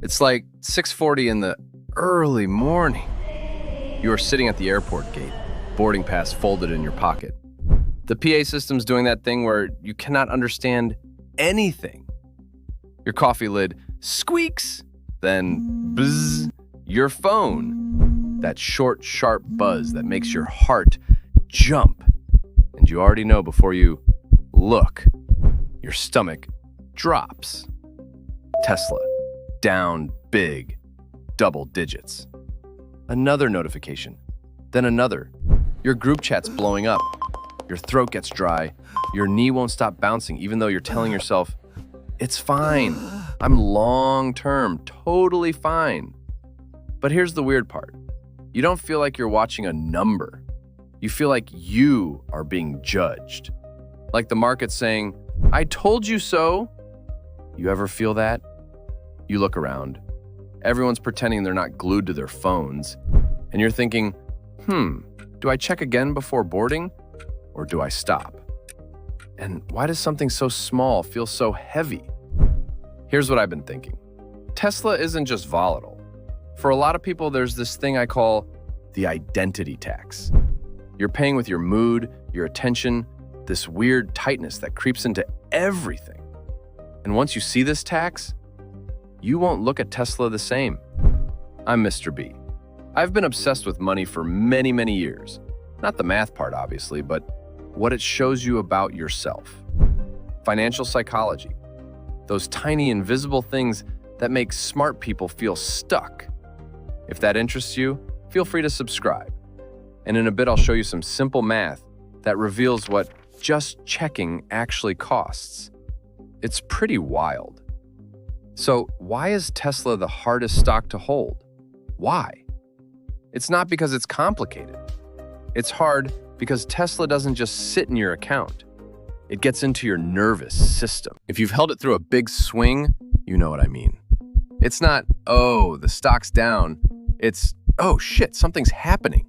It's like 6:40 in the early morning. You are sitting at the airport gate, boarding pass folded in your pocket. The PA system's doing that thing where you cannot understand anything. Your coffee lid squeaks, then buzz. Your phone, that short, sharp buzz that makes your heart jump. And you already know before you look, your stomach drops. Tesla, down big, double digits. Another notification, then another. Your group chat's blowing up. Your throat gets dry. Your knee won't stop bouncing even though you're telling yourself, it's fine. I'm long-term, totally fine. But here's the weird part. You don't feel like you're watching a number. You feel like you are being judged. Like the market saying, I told you so. You ever feel that? You look around. Everyone's pretending they're not glued to their phones. And you're thinking, do I check again before boarding? Or do I stop? And why does something so small feel so heavy? Here's what I've been thinking. Tesla isn't just volatile. For a lot of people, there's this thing I call the identity tax. You're paying with your mood, your attention, this weird tightness that creeps into everything. And once you see this tax, you won't look at Tesla the same. I'm Mr. B. I've been obsessed with money for many, many years. Not the math part, obviously, but what it shows you about yourself. Financial psychology. Those tiny invisible things that make smart people feel stuck. If that interests you, feel free to subscribe. And in a bit, I'll show you some simple math that reveals what just checking actually costs. It's pretty wild. So why is Tesla the hardest stock to hold? Why? It's not because it's complicated. It's hard because Tesla doesn't just sit in your account. It gets into your nervous system. If you've held it through a big swing, you know what I mean. It's not, oh, the stock's down. It's, oh shit, something's happening.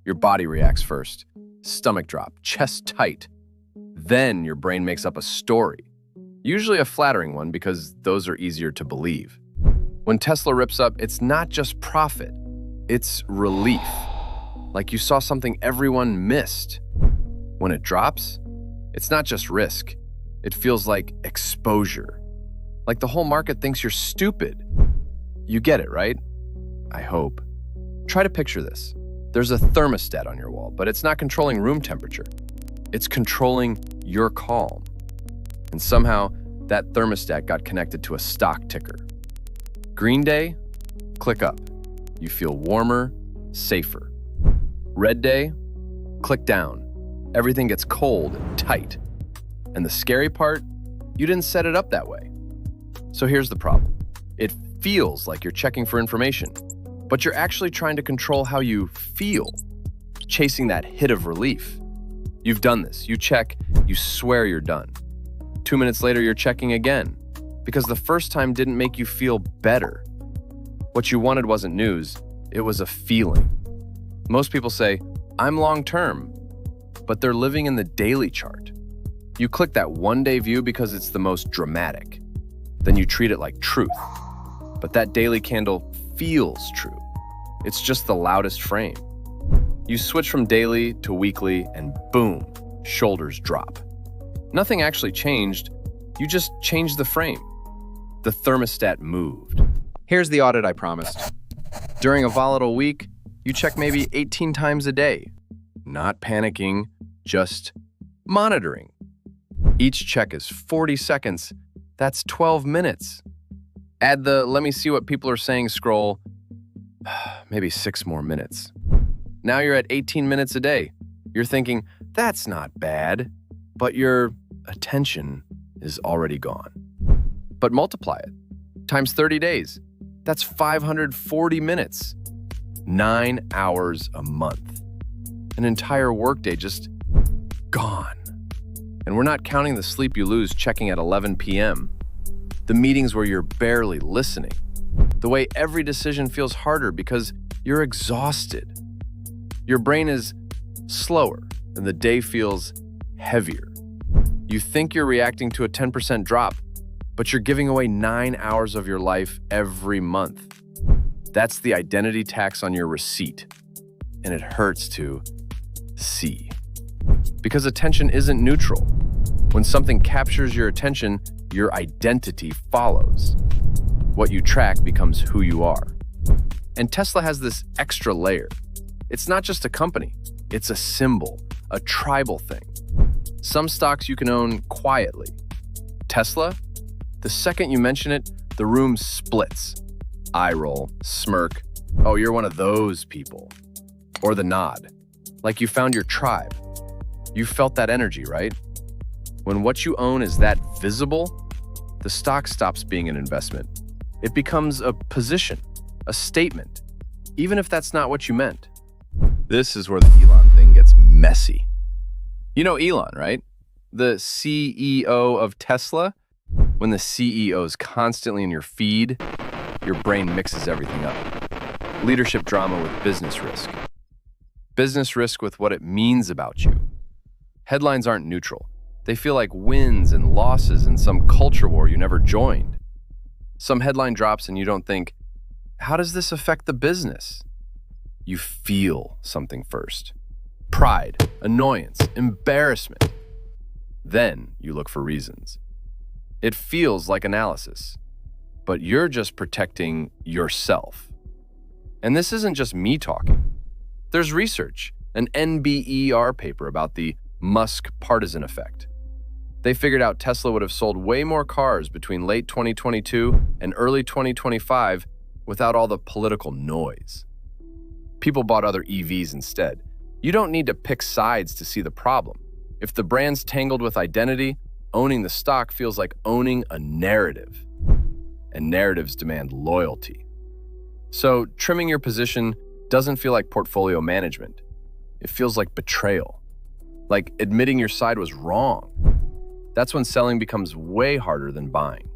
Your body reacts first. Stomach drop, chest tight. Then your brain makes up a story. Usually a flattering one because those are easier to believe. When Tesla rips up, it's not just profit. It's relief. Like you saw something everyone missed. When it drops, it's not just risk. It feels like exposure. Like the whole market thinks you're stupid. You get it, right? I hope. Try to picture this. There's a thermostat on your wall, but it's not controlling room temperature. It's controlling your calm. And somehow, that thermostat got connected to a stock ticker. Green day, click up. You feel warmer, safer. Red day, click down. Everything gets cold and tight. And the scary part, you didn't set it up that way. So here's the problem. It feels like you're checking for information, but you're actually trying to control how you feel, chasing that hit of relief. You've done this. You check, you swear you're done. 2 minutes later, you're checking again, because the first time didn't make you feel better. What you wanted wasn't news, it was a feeling. Most people say, I'm long-term, but they're living in the daily chart. You click that one-day view because it's the most dramatic. Then you treat it like truth. But that daily candle feels true. It's just the loudest frame. You switch from daily to weekly and boom, shoulders drop. Nothing actually changed, you just changed the frame. The thermostat moved. Here's the audit I promised. During a volatile week, you check maybe 18 times a day. Not panicking, just monitoring. Each check is 40 seconds. That's 12 minutes. Add the let me see what people are saying scroll, maybe 6 more minutes. Now you're at 18 minutes a day. You're thinking, that's not bad, but your attention is already gone. But multiply it, times 30 days. That's 540 minutes. 9 hours a month. An entire workday just gone. And we're not counting the sleep you lose checking at 11 p.m. The meetings where you're barely listening. The way every decision feels harder because you're exhausted. Your brain is slower and the day feels heavier. You think you're reacting to a 10% drop, but you're giving away 9 hours of your life every month. That's the identity tax on your receipt, and it hurts to see. Because attention isn't neutral. When something captures your attention, your identity follows. What you track becomes who you are. And Tesla has this extra layer. It's not just a company, it's a symbol, a tribal thing. Some stocks you can own quietly. Tesla, the second you mention it, the room splits. Eye roll, smirk, oh, you're one of those people. Or the nod, like you found your tribe. You felt that energy, right? When what you own is that visible, the stock stops being an investment. It becomes a position, a statement, even if that's not what you meant. This is where the Elon thing gets messy. You know Elon, right? The CEO of Tesla? When the CEO is constantly in your feed, your brain mixes everything up. Leadership drama with business risk. Business risk with what it means about you. Headlines aren't neutral. They feel like wins and losses in some culture war you never joined. Some headline drops and you don't think, how does this affect the business? You feel something first. Pride, annoyance, embarrassment. Then you look for reasons. It feels like analysis, but you're just protecting yourself. And this isn't just me talking. There's research, an NBER paper about the Musk partisan effect. They figured out Tesla would have sold way more cars between late 2022 and early 2025 without all the political noise. People bought other EVs instead. You don't need to pick sides to see the problem. If the brand's tangled with identity, owning the stock feels like owning a narrative. And narratives demand loyalty. So trimming your position doesn't feel like portfolio management. It feels like betrayal. Like admitting your side was wrong. That's when selling becomes way harder than buying.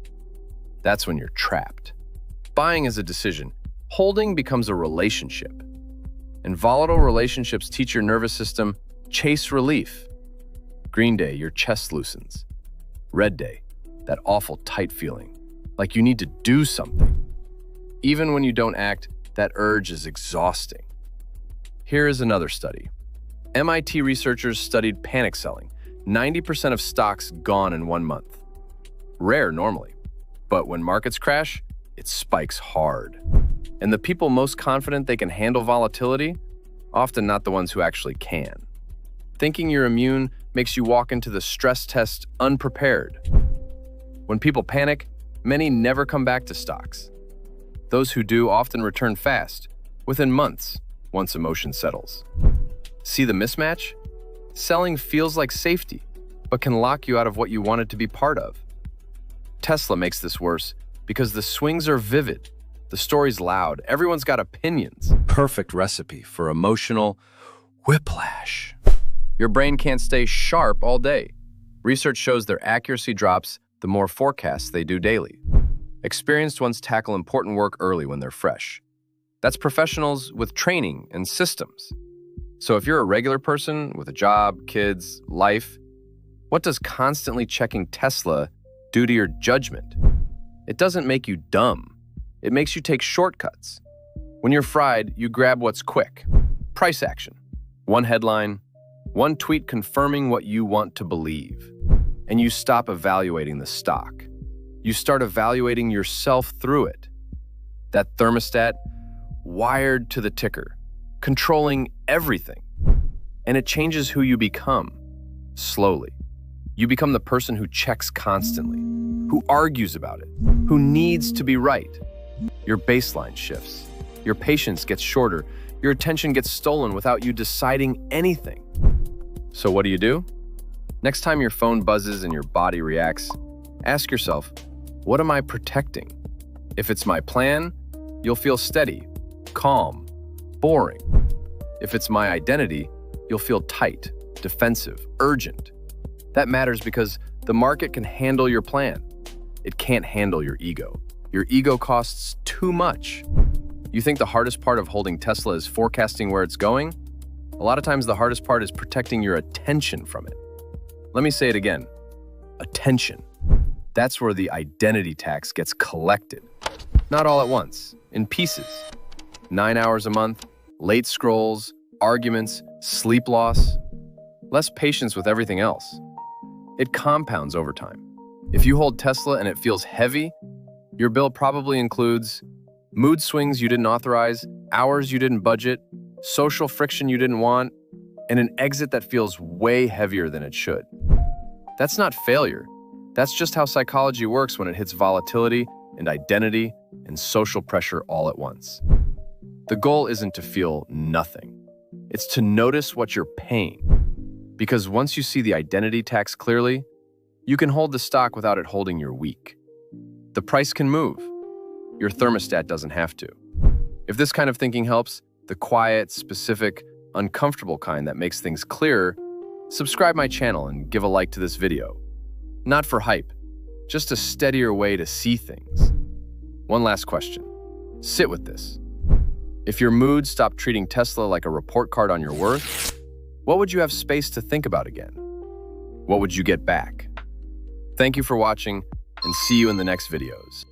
That's when you're trapped. Buying is a decision. Holding becomes a relationship. And volatile relationships teach your nervous system, chase relief. Green day, your chest loosens. Red day, that awful tight feeling, like you need to do something. Even when you don't act, that urge is exhausting. Here is another study. MIT researchers studied panic selling. 90% of stocks gone in 1 month. Rare normally, but when markets crash, it spikes hard. And the people most confident they can handle volatility, often not the ones who actually can. Thinking you're immune makes you walk into the stress test unprepared. When people panic, many never come back to stocks. Those who do often return fast, within months, once emotion settles. See the mismatch? Selling feels like safety, but can lock you out of what you wanted to be part of. Tesla makes this worse because the swings are vivid, the story's loud, everyone's got opinions. Perfect recipe for emotional whiplash. Your brain can't stay sharp all day. Research shows their accuracy drops the more forecasts they do daily. Experienced ones tackle important work early when they're fresh. That's professionals with training and systems. So if you're a regular person with a job, kids, life, what does constantly checking Tesla do to your judgment? It doesn't make you dumb. It makes you take shortcuts. When you're fried, you grab what's quick. Price action. One headline, one tweet confirming what you want to believe. And you stop evaluating the stock. You start evaluating yourself through it. That thermostat, wired to the ticker, controlling everything. And it changes who you become, slowly. You become the person who checks constantly, who argues about it, who needs to be right. Your baseline shifts. Your patience gets shorter. Your attention gets stolen without you deciding anything. So what do? Next time your phone buzzes and your body reacts, ask yourself, what am I protecting? If it's my plan, you'll feel steady, calm, boring. If it's my identity, you'll feel tight, defensive, urgent. That matters because the market can handle your plan. It can't handle your ego. Your ego costs too much. You think the hardest part of holding Tesla is forecasting where it's going? A lot of times the hardest part is protecting your attention from it. Let me say it again. attention. That's where the identity tax gets collected. Not all at once, in pieces. 9 hours a month, late scrolls, arguments, sleep loss, less patience with everything else. It compounds over time. If you hold Tesla and it feels heavy, your bill probably includes mood swings you didn't authorize, hours you didn't budget, social friction you didn't want, and an exit that feels way heavier than it should. That's not failure. That's just how psychology works when it hits volatility and identity and social pressure all at once. The goal isn't to feel nothing. It's to notice what you're paying. Because once you see the identity tax clearly, you can hold the stock without it holding your week. The price can move. Your thermostat doesn't have to. If this kind of thinking helps, the quiet, specific, uncomfortable kind that makes things clearer, subscribe my channel and give a like to this video. Not for hype, just a steadier way to see things. One last question. Sit with this. If your mood stopped treating Tesla like a report card on your worth, what would you have space to think about again? What would you get back? Thank you for watching, and see you in the next videos.